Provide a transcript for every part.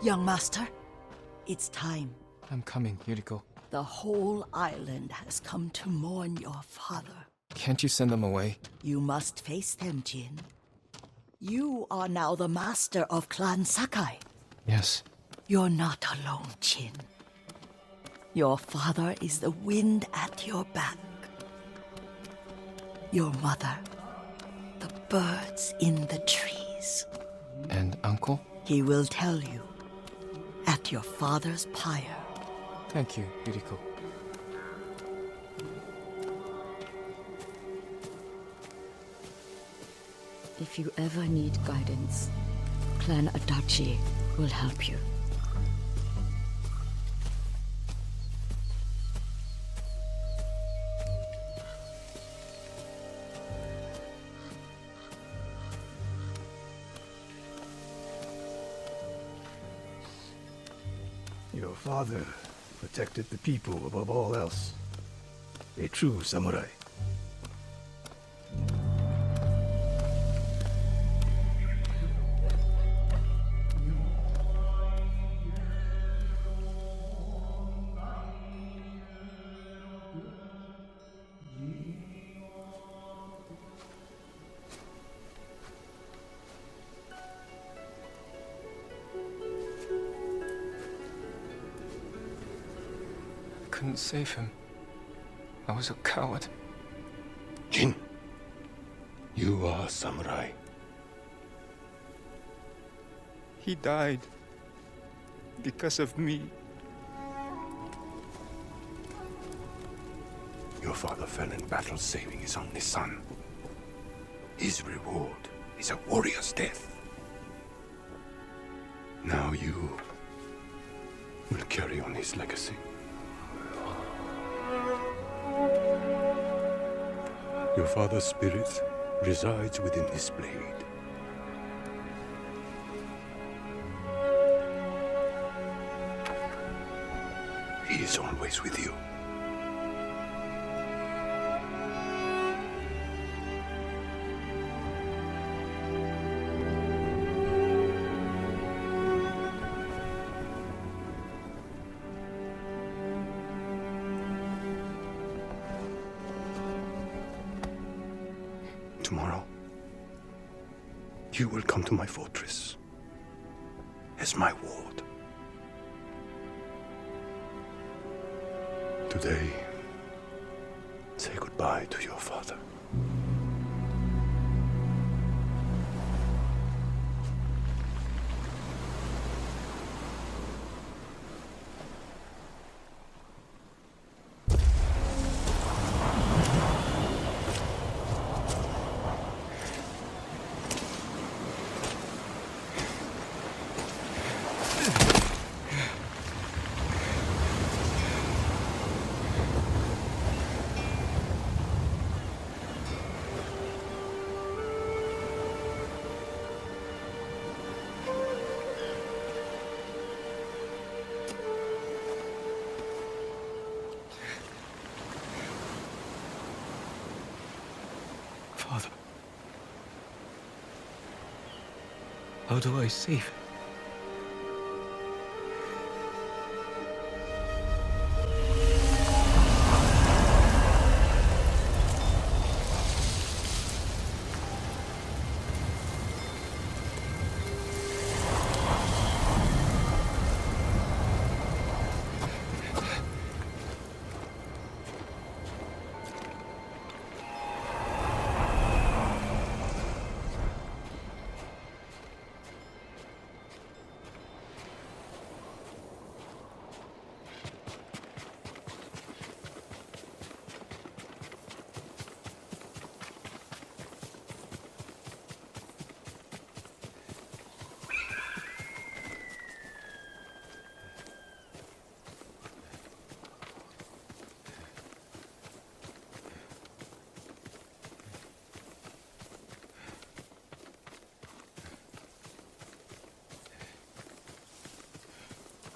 Young master, it's time. I'm coming, Yuriko. The whole island has come to mourn your father. Can't you send them away? You must face them, Jin. You are now the master of Clan Sakai. Yes. You're not alone, Jin. Your father is the wind at your back. Your mother, the birds in the trees. And Uncle? He will tell you at your father's pyre. Thank you, Yuriko. If you ever need guidance, Clan Adachi will help you. Your father protected the people above all else. A true samurai. Couldn't save him. I was a coward. Jin, you are a samurai. He died because of me. Your father fell in battle saving his only son. His reward is a warrior's death. Now you will carry on his legacy. Your father's spirit resides within his blade. He is always with you. Tomorrow, you will come to my fortress as my ward. Today, say goodbye to your father. Father. How do I save him?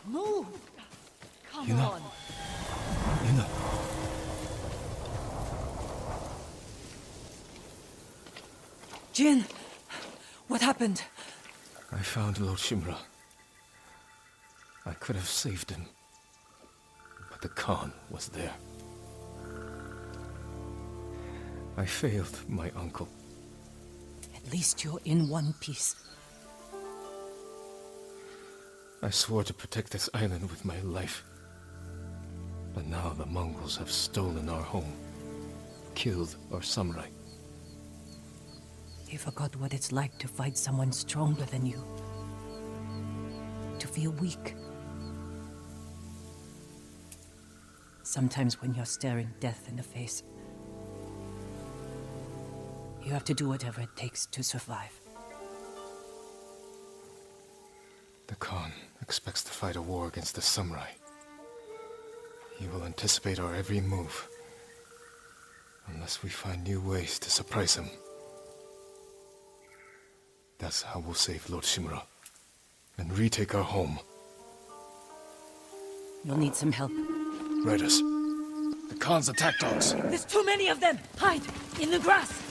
Move! Come Yuna. on! Yuna. Jin! What happened? I found Lord Shimura. I could have saved him. But the Khan was there. I failed my uncle. At least you're in one piece. I swore to protect this island with my life. But now the Mongols have stolen our home, killed our samurai. You forgot what it's like to fight someone stronger than you. To feel weak. Sometimes when you're staring death in the face, you have to do whatever it takes to survive. The Khan expects to fight a war against the samurai. He will anticipate our every move, unless we find new ways to surprise him. That's how we'll save Lord Shimura, and retake our home. You'll need some help. Riders, the Khan's attack dogs. There's too many of them! Hide! In the grass!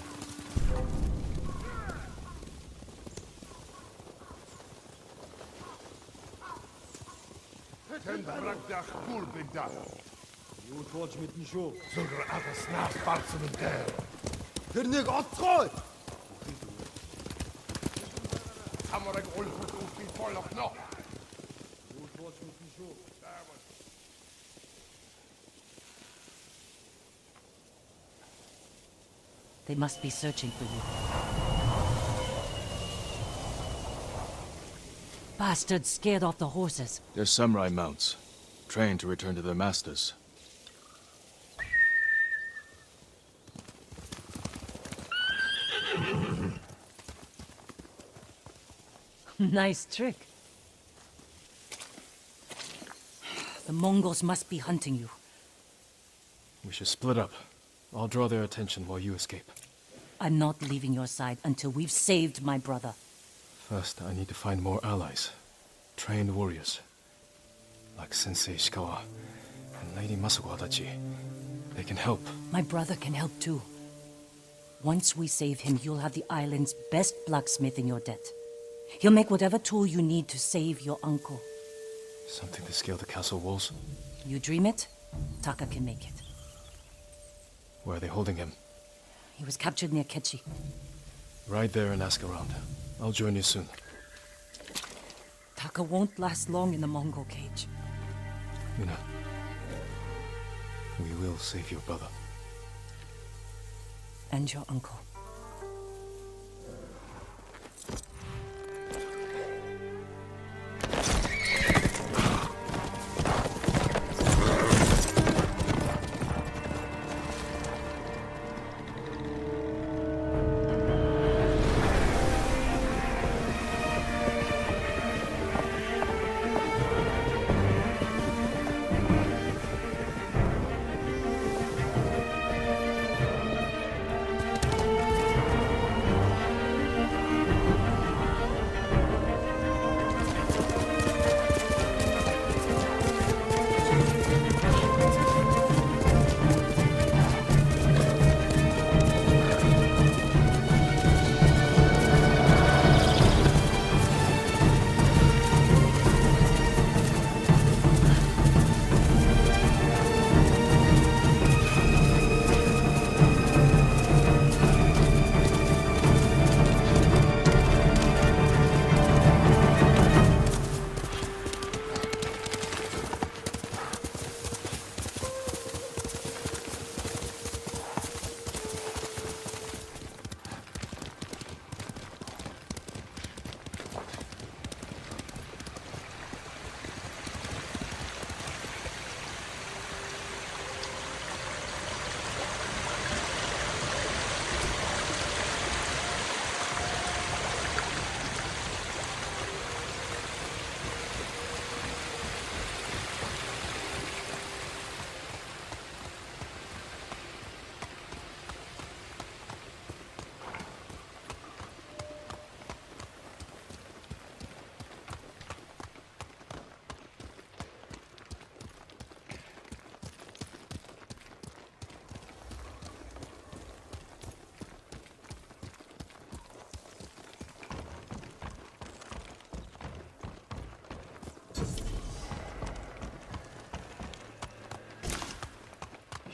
Тэрнийг олцгоо! They must be searching for you. Bastards scared off the horses. They're samurai mounts, trained to return to their masters. Nice trick. The Mongols must be hunting you. We should split up. I'll draw their attention while you escape. I'm not leaving your side until we've saved my brother. First, I need to find more allies. Trained warriors. Like Sensei Ishikawa and Lady Masuko Adachi. They can help. My brother can help too. Once we save him, you'll have the island's best blacksmith in your debt. He'll make whatever tool you need to save your uncle. Something to scale the castle walls? You dream it, Taka can make it. Where are they holding him? He was captured near Kechi. Ride there and ask around. I'll join you soon. Taka won't last long in the Mongol cage. Yuna, we will save your brother. And your uncle.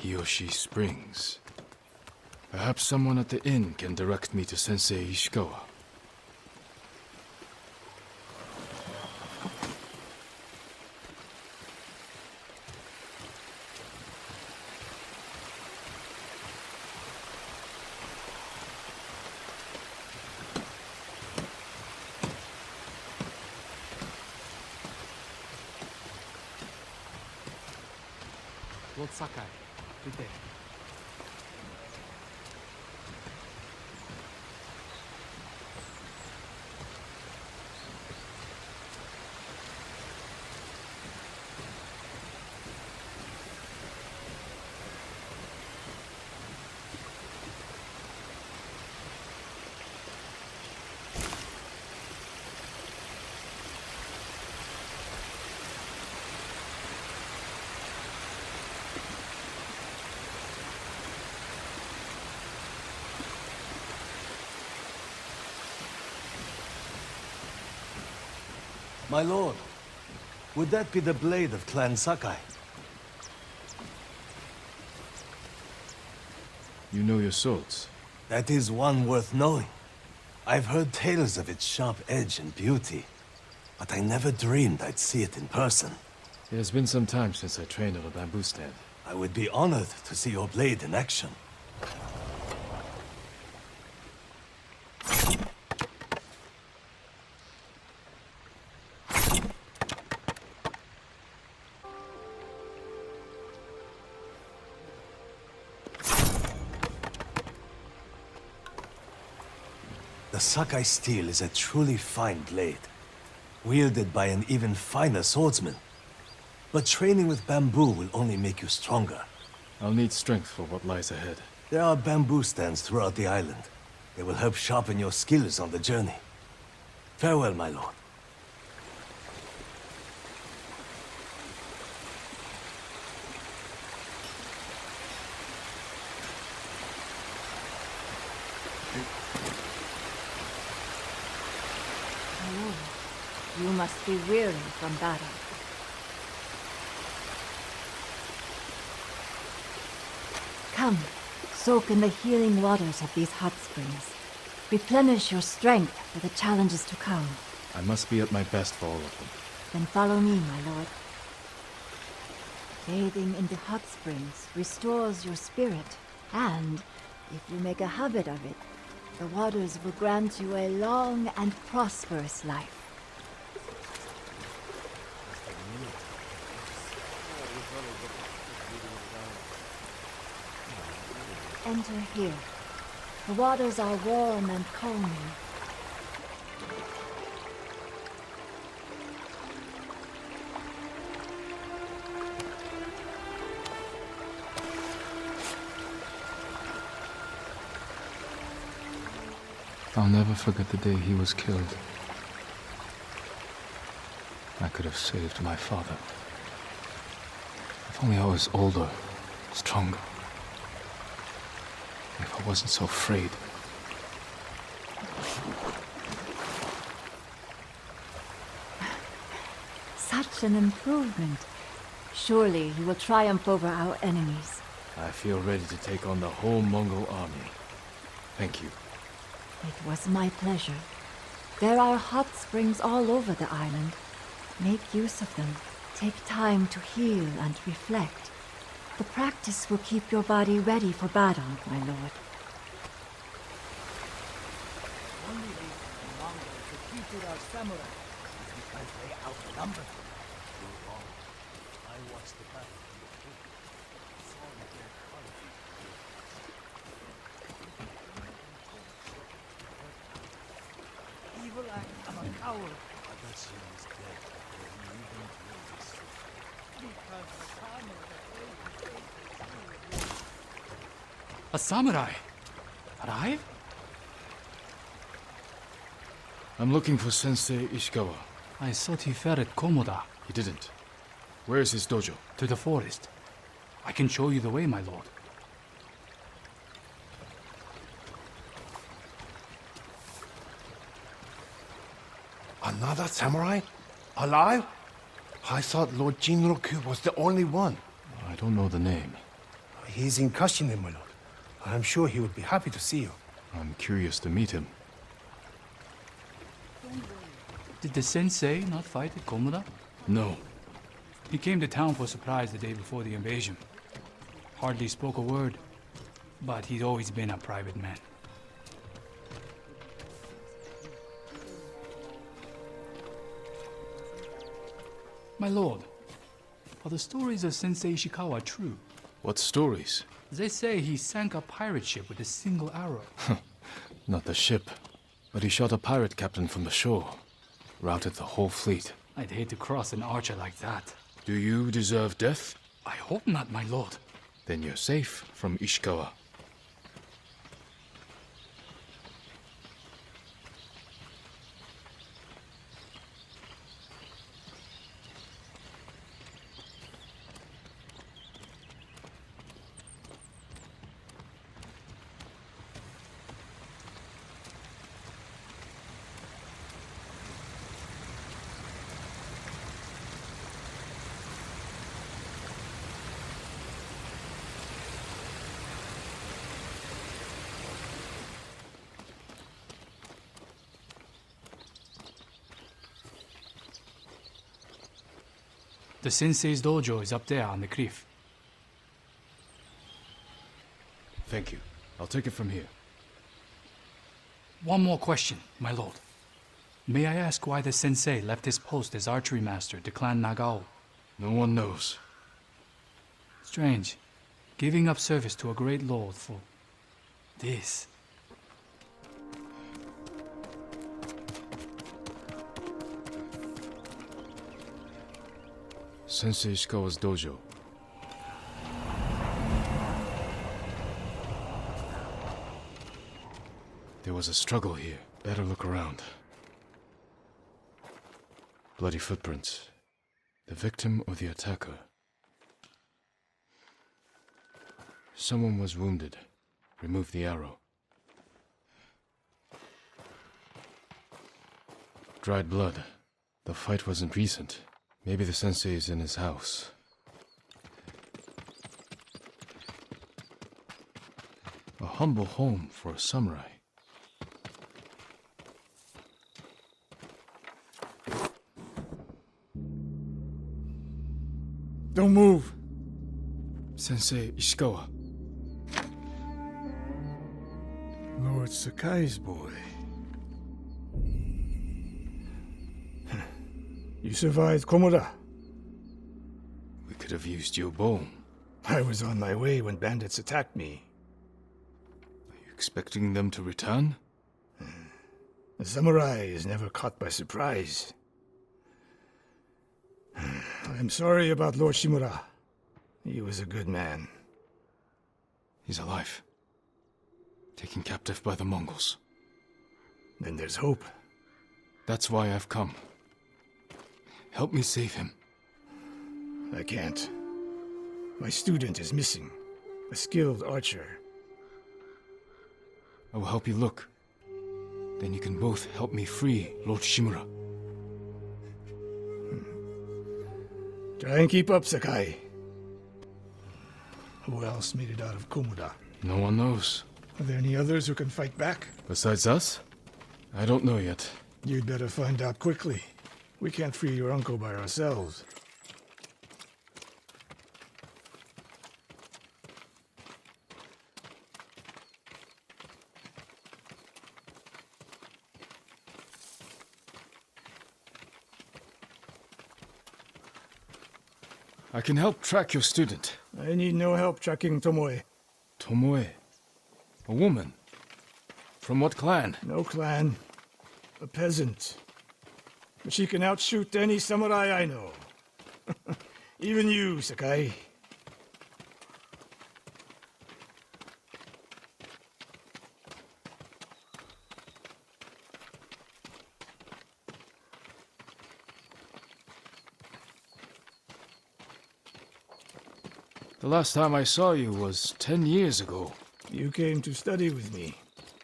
Hiyoshi Springs. Perhaps someone at the inn can direct me to Sensei Ishikawa. Lord Sakai, good day. My lord, would that be the blade of Clan Sakai? You know your swords. That is one worth knowing. I've heard tales of its sharp edge and beauty, but I never dreamed I'd see it in person. It has been some time since I trained on a bamboo stand. I would be honored to see your blade in action. The Sakai steel is a truly fine blade, wielded by an even finer swordsman. But training with bamboo will only make you stronger. I'll need strength for what lies ahead. There are bamboo stands throughout the island. They will help sharpen your skills on the journey. Farewell, my lord. Oh, you must be weary from battle. Come, soak in the healing waters of these hot springs. Replenish your strength for the challenges to come. I must be at my best for all of them. Then follow me, my lord. Bathing in the hot springs restores your spirit, and if you make a habit of it, the waters will grant you a long and prosperous life. Enter here. The waters are warm and calming. I'll never forget the day he was killed. I could have saved my father. If only I was older, stronger. If I wasn't so afraid. Such an improvement. Surely you will triumph over our enemies. I feel ready to take on the whole Mongol army. Thank you. It was my pleasure. There are hot springs all over the island. Make use of them. Take time to heal and reflect. The practice will keep your body ready for battle, my lord. Only these Mongols defeated our samurai because they outnumbered them. Too long. I watched the battle from the book. Saw the dead quality. Evil act, I'm a coward. I bet she is dead before he even killed his sister. Because the samurai A samurai? Alive? I'm looking for Sensei Ishikawa. I thought he fell at Komoda. He didn't. Where is his dojo? To the forest. I can show you the way, my lord. Another samurai? Alive? I thought Lord Jinroku was the only one. I don't know the name. He's in Kashinen, my lord. I'm sure he would be happy to see you. I'm curious to meet him. Did the sensei not fight at Komura? No. He came to town for a surprise the day before the invasion. Hardly spoke a word, but he'd always been a private man. My lord, are the stories of Sensei Ishikawa true? What stories? They say he sank a pirate ship with a single arrow. Not the ship, but he shot a pirate captain from the shore. Routed the whole fleet. I'd hate to cross an archer like that. Do you deserve death? I hope not, my lord. Then you're safe from Ishikawa. The sensei's dojo is up there on the cliff. Thank you. I'll take it from here. One more question, my lord. May I ask why the sensei left his post as archery master to Clan Nagao? No one knows. Strange. Giving up service to a great lord for this. Sensei Ishikawa's dojo. There was a struggle here. Better look around. Bloody footprints. The victim or the attacker? Someone was wounded. Remove the arrow. Dried blood. The fight wasn't recent. Maybe the sensei is in his house. A humble home for a samurai. Don't move. Sensei Ishikawa. Lord Sakai's boy. You survived Komura. We could have used your bone. I was on my way when bandits attacked me. Are you expecting them to return? A samurai is never caught by surprise. I'm sorry about Lord Shimura. He was a good man. He's alive. Taken captive by the Mongols. Then there's hope. That's why I've come. Help me save him. I can't. My student is missing. A skilled archer. I will help you look. Then you can both help me free Lord Shimura. Try and keep up, Sakai. Who else made it out of Komura? No one knows. Are there any others who can fight back? Besides us? I don't know yet. You'd better find out quickly. We can't free your uncle by ourselves. I can help track your student. I need no help tracking Tomoe. Tomoe. A woman. From what clan? No clan. A peasant. But she can outshoot any samurai I know. Even you, Sakai. The last time I saw you was 10 years ago. You came to study with me.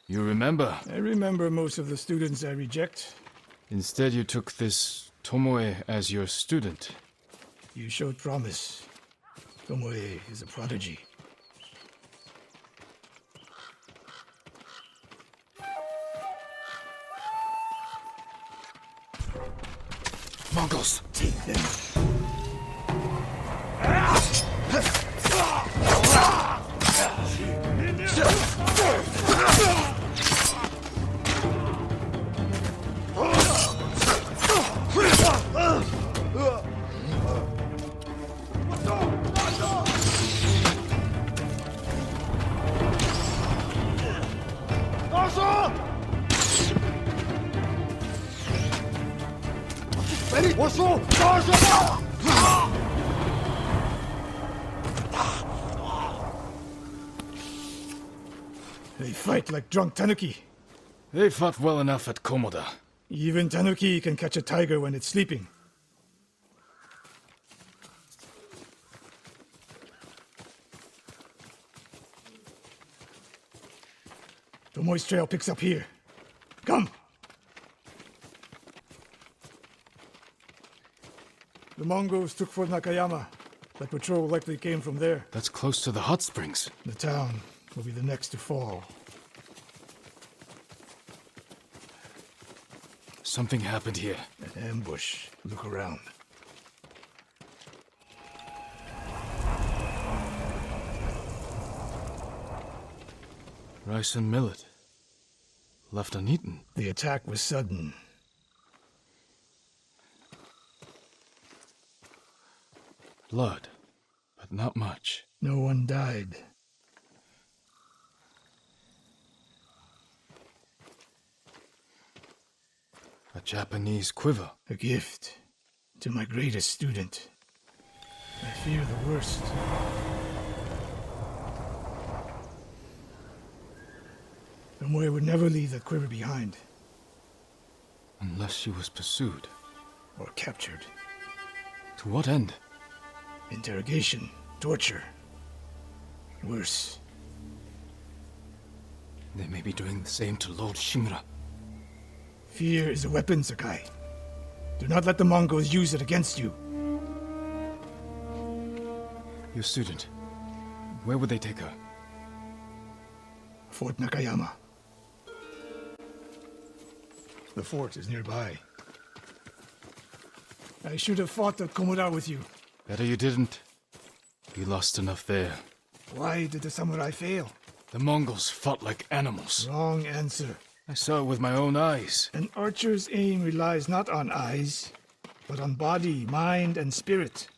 You remember? I remember most of the students I reject. Instead, you took this Tomoe as your student. You showed promise. Tomoe is a prodigy. Mongols! Take them. They fight like drunk tanuki. They fought well enough at Komoda. Even tanuki can catch a tiger when it's sleeping. Tomoe's trail picks up here. Come! The Mongols took Fort Nakayama. That patrol likely came from there. That's close to the hot springs. The town will be the next to fall. Something happened here. An ambush. Look around. Rice and millet. Left uneaten. The attack was sudden. Blood, but not much. No one died. A Japanese quiver. A gift to my greatest student. I fear the worst. Tomoe would never leave that quiver behind. Unless she was pursued. Or captured. To what end? Interrogation. Torture. Worse. They may be doing the same to Lord Shimura. Fear is a weapon, Sakai. Do not let the Mongols use it against you. Your student. Where would they take her? Fort Nakayama. The fort is nearby. I should have fought at Komoda with you. Better you didn't. You lost enough there. Why did the samurai fail? The Mongols fought like animals. Wrong answer. I saw it with my own eyes. An archer's aim relies not on eyes, but on body, mind, and spirit.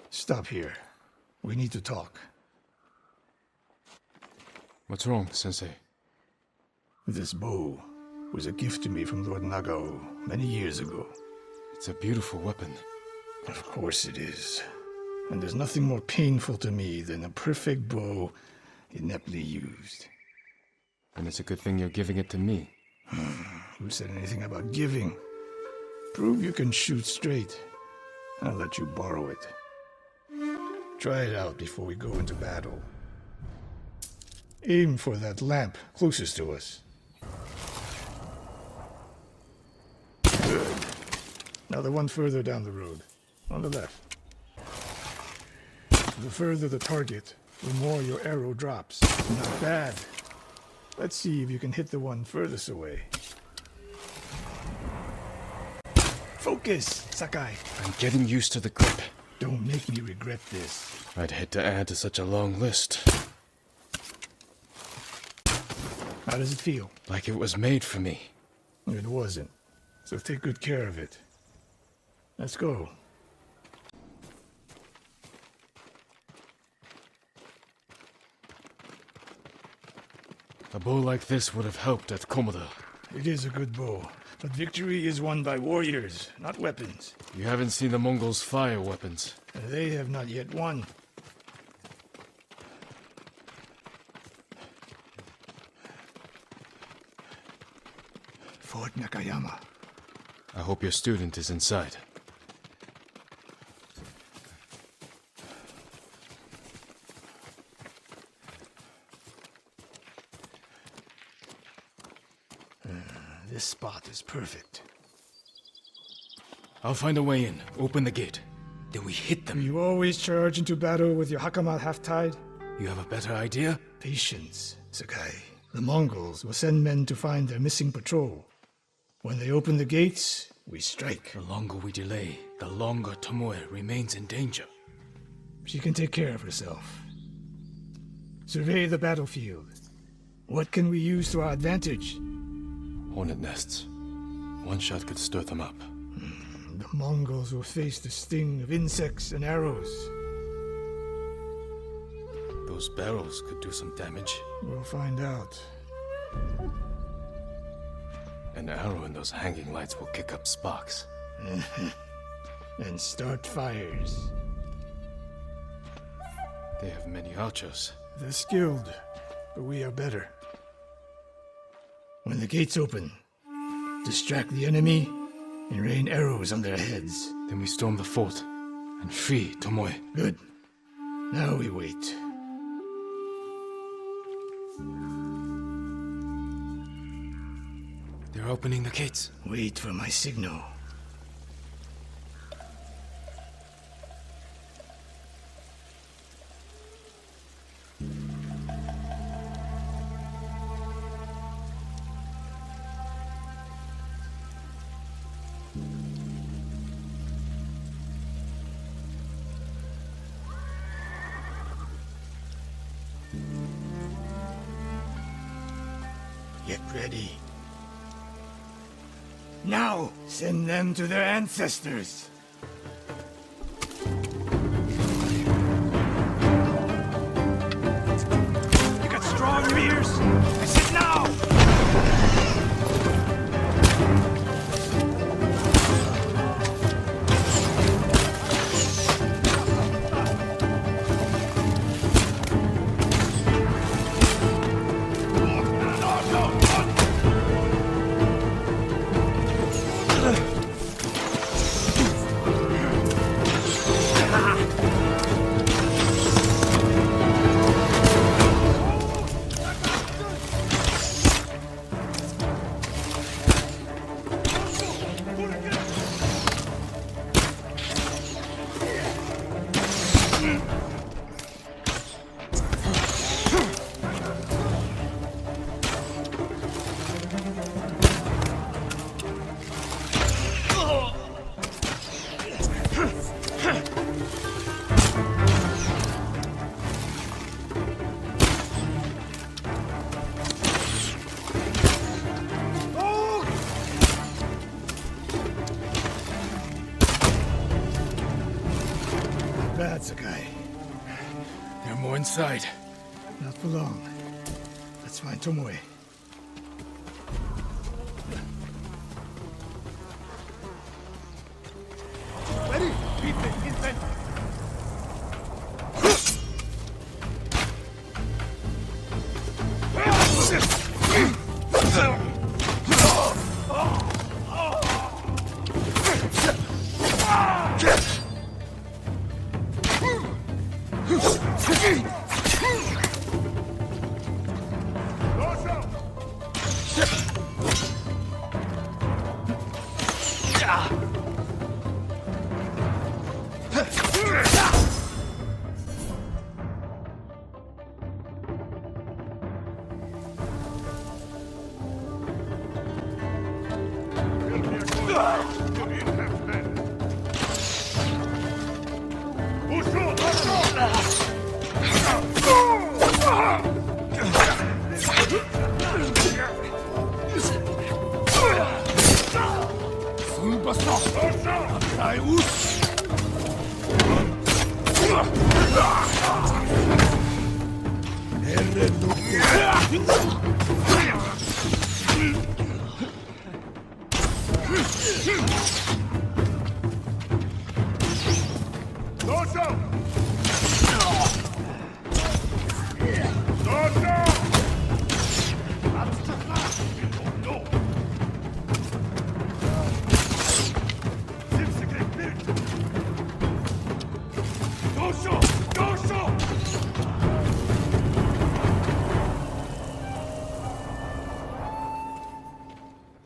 Stop here. We need to talk. What's wrong, Sensei? This bow was a gift to me from Lord Nagao many years ago. It's a beautiful weapon. Of course it is. And there's nothing more painful to me than a perfect bow ineptly used. And it's a good thing you're giving it to me. Who said anything about giving? Prove you can shoot straight. I'll let you borrow it. Try it out before we go into battle. Aim for that lamp closest to us. Good. Now the one further down the road. On the left. The further the target, the more your arrow drops. Not bad. Let's see if you can hit the one furthest away. Focus, Sakai. I'm getting used to the grip. Don't make me regret this. I'd hate to add to such a long list. How does it feel? Like it was made for me. It wasn't. So take good care of it. Let's go. A bow like this would have helped at Komoda. It is a good bow, but victory is won by warriors, not weapons. You haven't seen the Mongols fire weapons. They have not yet won. Fort Nakayama. I hope your student is inside. This spot is perfect. I'll find a way in. Open the gate. Then we hit them. You always charge into battle with your hakama half-tied? You have a better idea? Patience, Sakai. The Mongols will send men to find their missing patrol. When they open the gates, we strike. The longer we delay, the longer Tomoe remains in danger. She can take care of herself. Survey the battlefield. What can we use to our advantage? Hornet nests. One shot could stir them up. The Mongols will face the sting of insects and arrows. Those barrels could do some damage. We'll find out. An arrow in those hanging lights will kick up sparks. And start fires. They have many archers. They're skilled, but we are better. When the gates open, distract the enemy and rain arrows on their heads. Then we storm the fort and free Tomoe. Good. Now we wait. They're opening the gates. Wait for my signal. Get ready. Now, send them to their ancestors. You got strong ears? I said now! Bad, Sakai. There are more inside. Not for long. Let's find Tomoe. Ready? Beat infantry.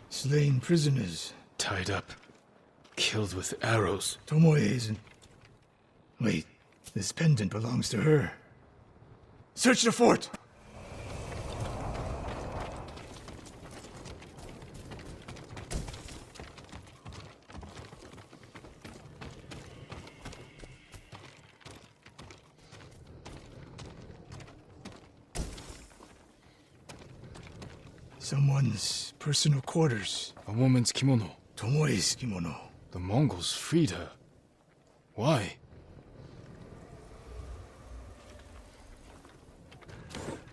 Slain prisoners. Tied up. Killed with arrows. Tomoe isn't. Wait, this pendant belongs to her. Search the fort! Someone's personal quarters. A woman's kimono. Tomoe's kimono. The Mongols freed her. Why?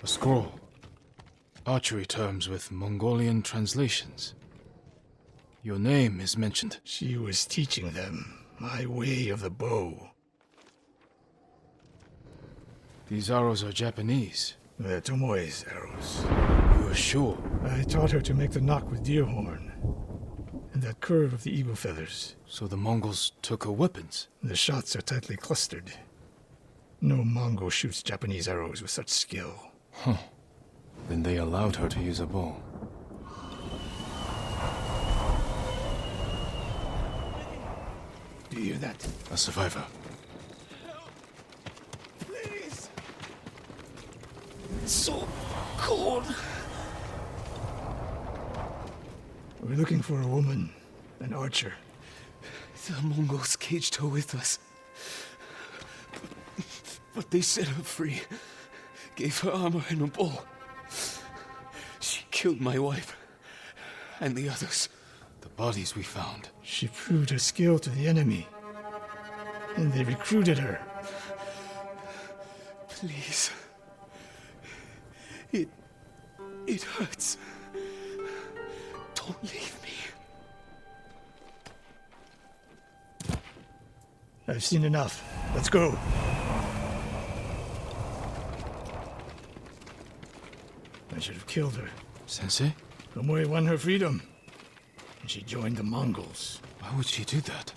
A scroll. Archery terms with Mongolian translations. Your name is mentioned. She was teaching them my way of the bow. These arrows are Japanese. They're Tomoe's arrows. You are sure? I taught her to make the knock with deer horn. And that curve of the eagle feathers. So the Mongols took her weapons? The shots are tightly clustered. No Mongol shoots Japanese arrows with such skill. Huh. Then they allowed her to use a bow. Do you hear that? A survivor. Please! It's so cold. We're looking for a woman, an archer. The Mongols caged her with us. But they set her free. Gave her armor and a bow. She killed my wife. And the others. The bodies we found. She proved her skill to the enemy. And they recruited her. Please. It hurts. Don't leave me. I've seen enough. Let's go. I should have killed her. Sensei? Tomoe won her freedom. And she joined the Mongols. Why would she do that?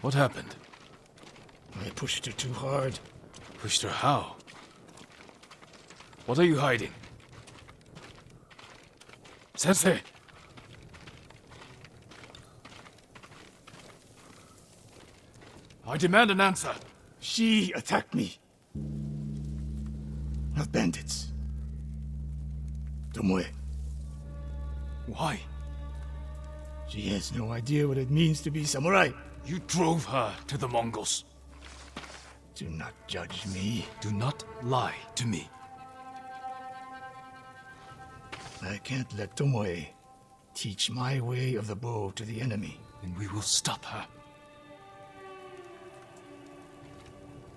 What happened? I pushed her too hard. Pushed her how? What are you hiding? Sensei! I demand an answer. She attacked me. Not bandits. Tomoe. Why? She has no idea what it means to be samurai. You drove her to the Mongols. Do not judge me. Do not lie to me. I can't let Tomoe teach my way of the bow to the enemy. Then we will stop her.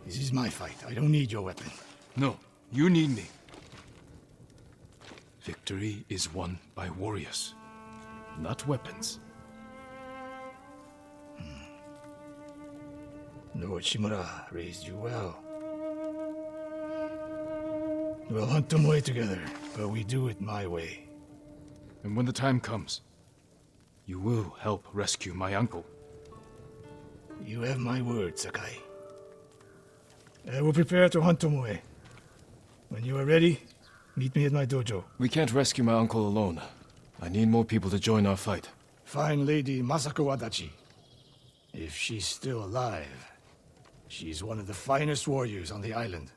This is my fight. I don't need your weapon. No, you need me. Victory is won by warriors, not weapons. Lord Shimura raised you well. We'll hunt Tomoe together, but we do it my way. And when the time comes, you will help rescue my uncle. You have my word, Sakai. I will prepare to hunt Tomoe. When you are ready, meet me at my dojo. We can't rescue my uncle alone. I need more people to join our fight. Fine lady Masako Adachi. If she's still alive, she's one of the finest warriors on the island.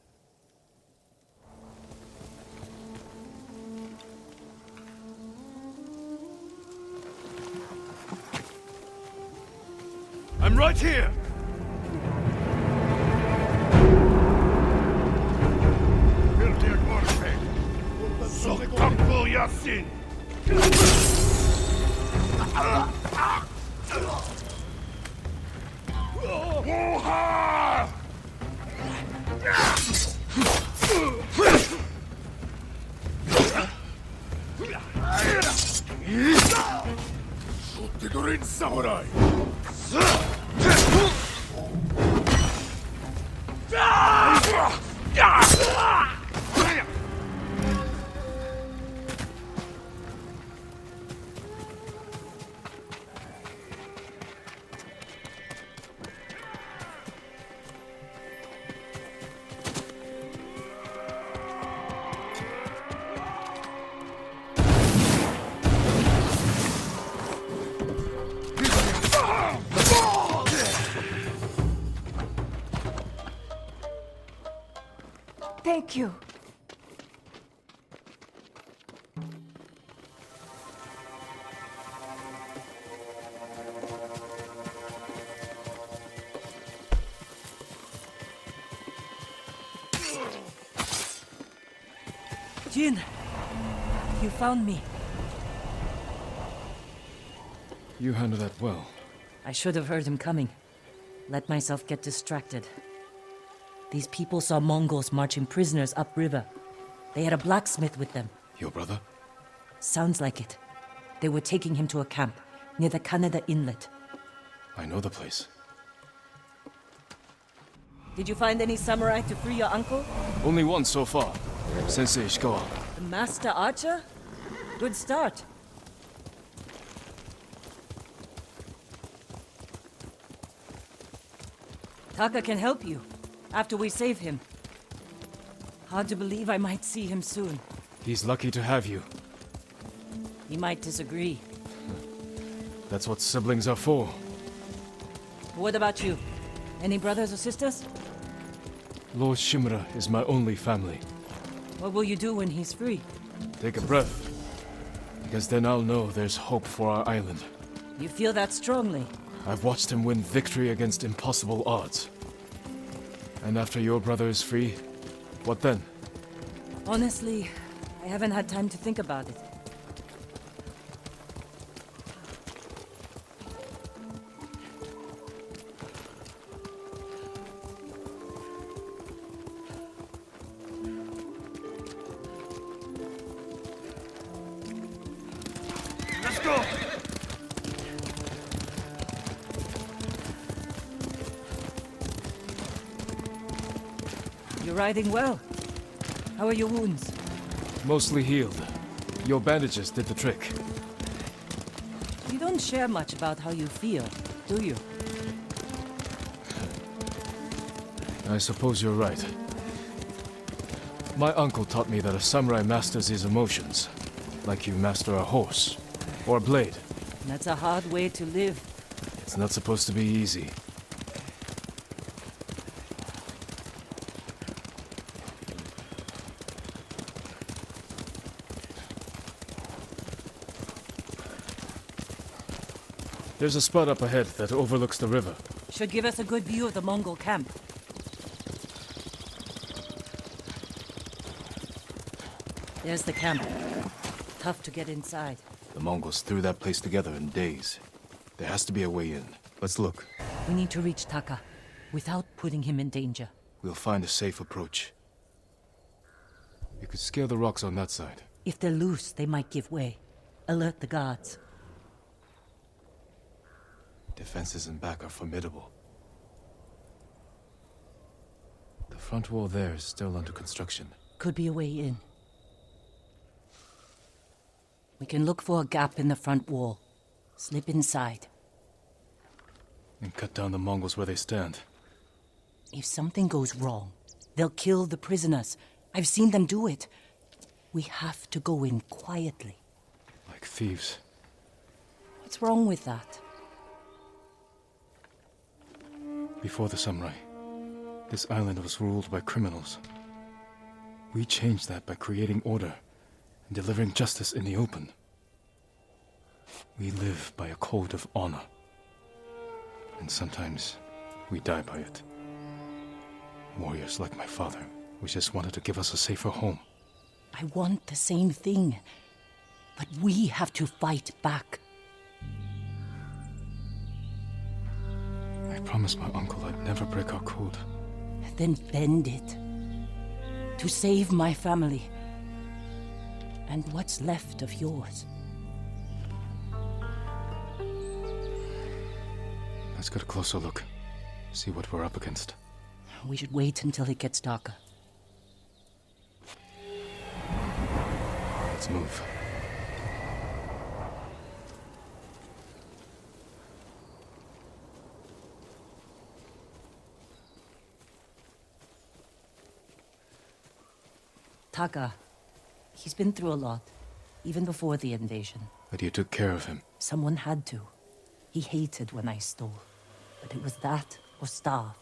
I'm right here! Yasin! Shottegorin samurai! Thank you. Jin, you found me. You handled that well. I should have heard him coming. Let myself get distracted. These people saw Mongols marching prisoners upriver. They had a blacksmith with them. Your brother? Sounds like it. They were taking him to a camp near the Kaneda Inlet. I know the place. Did you find any samurai to free your uncle? Only one so far. Sensei Ishikawa. The master archer? Good start. Taka can help you, after we save him. Hard to believe I might see him soon. He's lucky to have you. He might disagree. That's what siblings are for. What about you? Any brothers or sisters? Lord Shimura is my only family. What will you do when he's free? Take a breath. Because then I'll know there's hope for our island. You feel that strongly? I've watched him win victory against impossible odds. And after your brother is free, what then? Honestly, I haven't had time to think about it. Let's go! You're riding well. How are your wounds? Mostly healed. Your bandages did the trick. You don't share much about how you feel, do you? I suppose you're right. My uncle taught me that a samurai masters his emotions, like you master a horse, or a blade. That's a hard way to live. It's not supposed to be easy. There's a spot up ahead that overlooks the river. Should give us a good view of the Mongol camp. There's the camp. Tough to get inside. The Mongols threw that place together in days. There has to be a way in. Let's look. We need to reach Taka without putting him in danger. We'll find a safe approach. You could scale the rocks on that side. If they're loose, they might give way. Alert the guards. Defenses in back are formidable. The front wall there is still under construction. Could be a way in. We can look for a gap in the front wall. Slip inside. And cut down the Mongols where they stand. If something goes wrong, they'll kill the prisoners. I've seen them do it. We have to go in quietly. Like thieves. What's wrong with that? Before the samurai, this island was ruled by criminals. We changed that by creating order and delivering justice in the open. We live by a code of honor. And sometimes we die by it. Warriors like my father, we just wanted to give us a safer home. I want the same thing. But we have to fight back. I promised my uncle I'd never break our code. Then bend it. To save my family. And what's left of yours. Let's get a closer look. See what we're up against. We should wait until it gets darker. Let's move. Taka, he's been through a lot, even before the invasion. But you took care of him. Someone had to. He hated when I stole. But it was that or starve.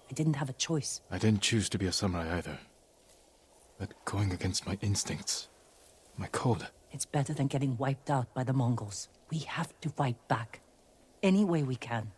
I didn't have a choice. I didn't choose to be a samurai either. but going against my instincts, my code. It's better than getting wiped out by the Mongols. We have to fight back. Any way we can.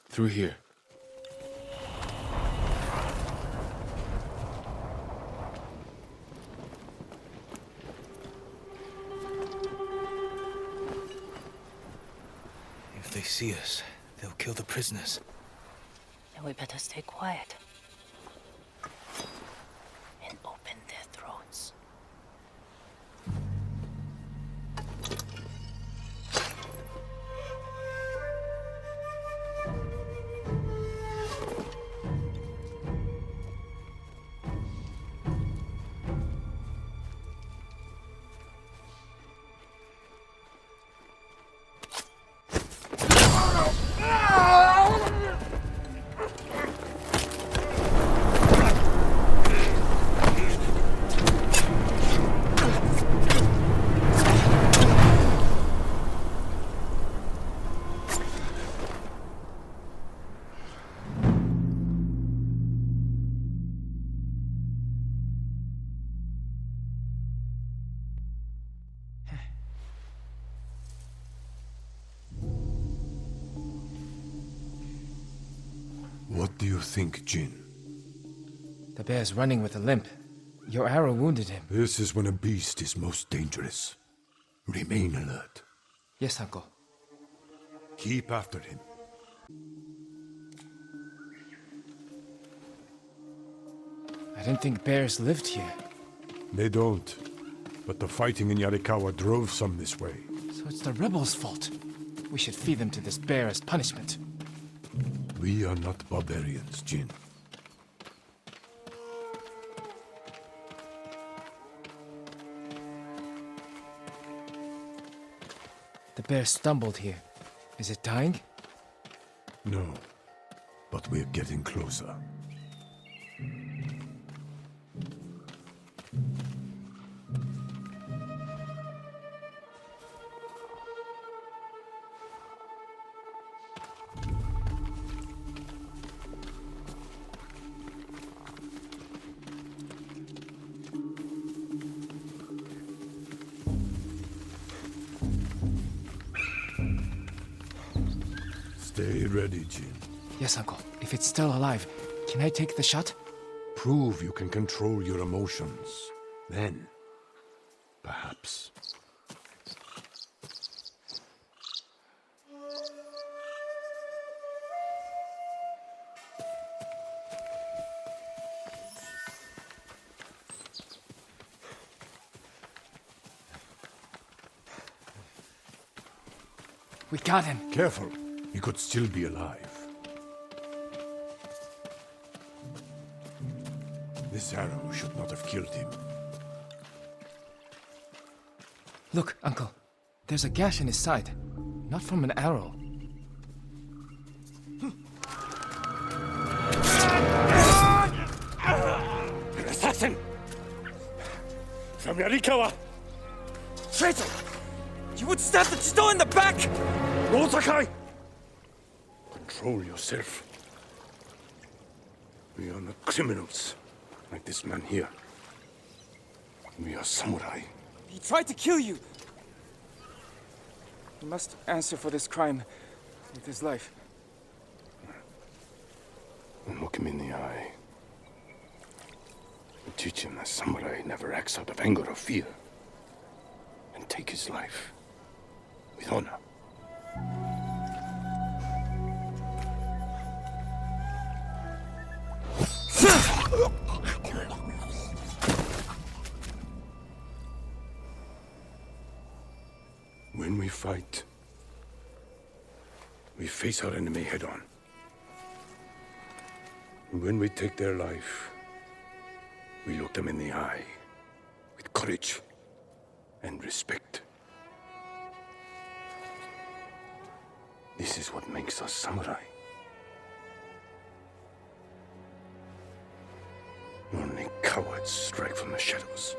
Through here. If they see us, they'll kill the prisoners. Then we better stay quiet. And open their throats. What do you think, Jin? The bear's running with a limp. Your arrow wounded him. This is when a beast is most dangerous. Remain alert. Yes, Uncle. Keep after him. I didn't think bears lived here. They don't. But the fighting in Yarikawa drove some this way. So it's the rebels' fault. We should feed them to this bear as punishment. We are not barbarians, Jin. The bear stumbled here. Is it dying? No, but we're getting closer. Stay ready, Jin. Yes, Uncle. If it's still alive, can I take the shot? Prove you can control your emotions. Then, perhaps. We got him. Careful. He could still be alive. This arrow should not have killed him. Look, Uncle. There's a gash in his side. Not from an arrow. An assassin! From Yarikawa! Traitor! You would stab the Chido in the back! No, Sakai! Control yourself. We are not criminals, like this man here. We are samurai. He tried to kill you! He must answer for this crime with his life. And look him in the eye. And teach him that samurai never acts out of anger or fear. And take his life with honor. When we fight, We face our enemy head-on. And when we take their life, we look them in the eye with courage and respect. This is what makes us samurai. Only cowards strike from the shadows.